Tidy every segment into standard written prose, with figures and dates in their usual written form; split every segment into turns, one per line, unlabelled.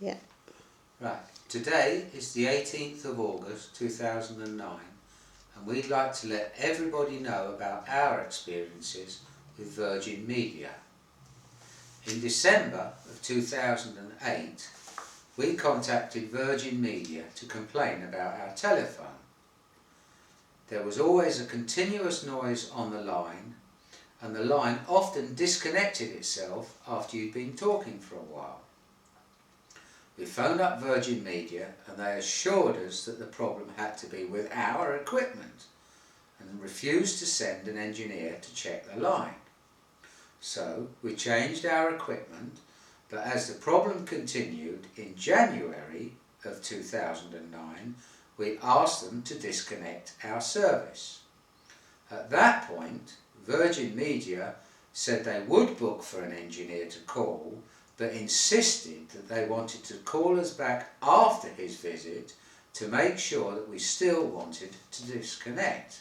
Yeah.
Right, today is the 18th of August 2009 and we'd like to let everybody know about our experiences with Virgin Media. In December of 2008 we contacted Virgin Media to complain about our telephone. There was always a continuous noise on the line and the line often disconnected itself after you'd been talking for a while. We phoned up Virgin Media and they assured us that the problem had to be with our equipment and refused to send an engineer to check the line. So we changed our equipment, but as the problem continued, in January of 2009 we asked them to disconnect our service. At that point Virgin Media said they would book for an engineer to call, but insisted that they wanted to call us back after his visit to make sure that we still wanted to disconnect.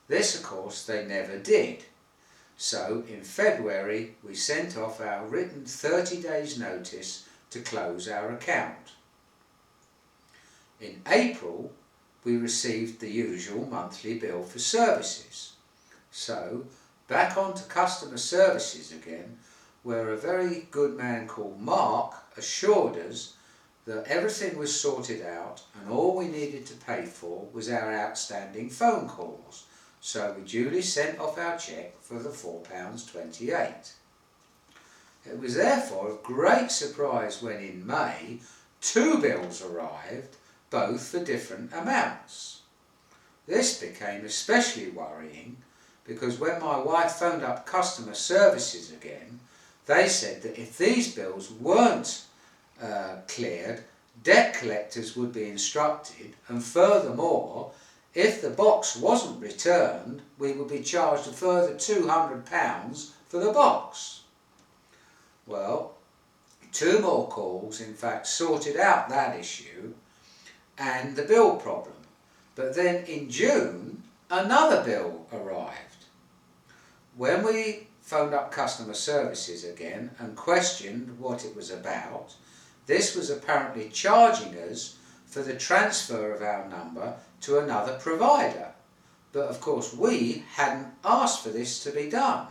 This, of course, they never did. So in February we sent off our written 30 days notice to close our account. In April we received the usual monthly bill for services. So back onto customer services again, where a very good man called Mark assured us that everything was sorted out and all we needed to pay for was our outstanding phone calls. So we duly sent off our cheque for the £4.28. It was therefore a great surprise when in May 2 bills arrived, both for different amounts. This became especially worrying because when my wife phoned up customer services again, they said that if these bills weren't cleared, debt collectors would be instructed, and furthermore, if the box wasn't returned, we would be charged a further £200 for the box. Well, 2 more calls in fact sorted out that issue and the bill problem. But then in June, another bill arrived. When we phoned up customer services again and questioned what it was about, this was apparently charging us for the transfer of our number to another provider. But of course we hadn't asked for this to be done.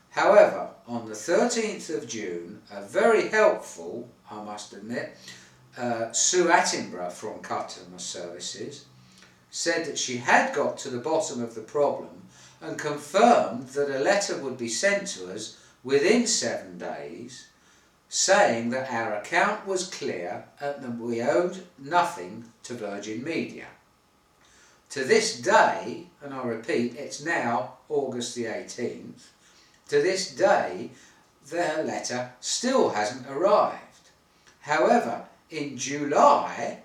However, on the 13th of June, a very helpful, I must admit, Sue Attenborough from customer services said that she had got to the bottom of the problem and confirmed that a letter would be sent to us within 7 days saying that our account was clear and that we owed nothing to Virgin Media. To this day, and I repeat, it's now August the 18th, to this day their letter still hasn't arrived. However, in July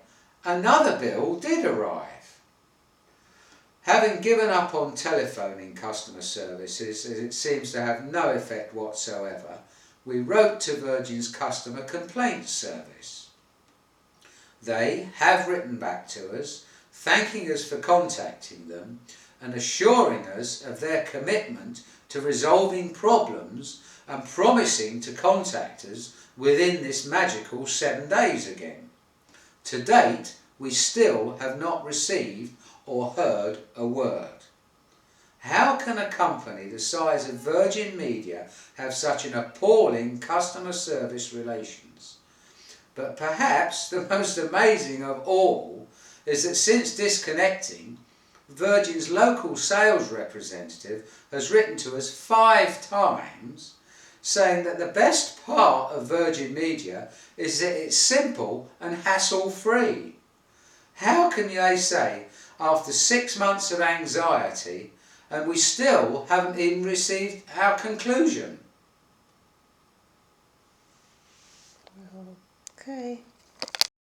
another bill did arrive. Having given up on telephoning customer services, as it seems to have no effect whatsoever, we wrote to Virgin's customer complaints service. They have written back to us, thanking us for contacting them and assuring us of their commitment to resolving problems and promising to contact us within this magical 7 days again. To date, we still have not received or heard a word. How can a company the size of Virgin Media have such an appalling customer service relations? But perhaps the most amazing of all is that since disconnecting, Virgin's local sales representative has written to us 5 times saying that the best part of Virgin Media is that it's simple and hassle-free. How can they say, after 6 months of anxiety, and we still haven't even received our conclusion?
Okay.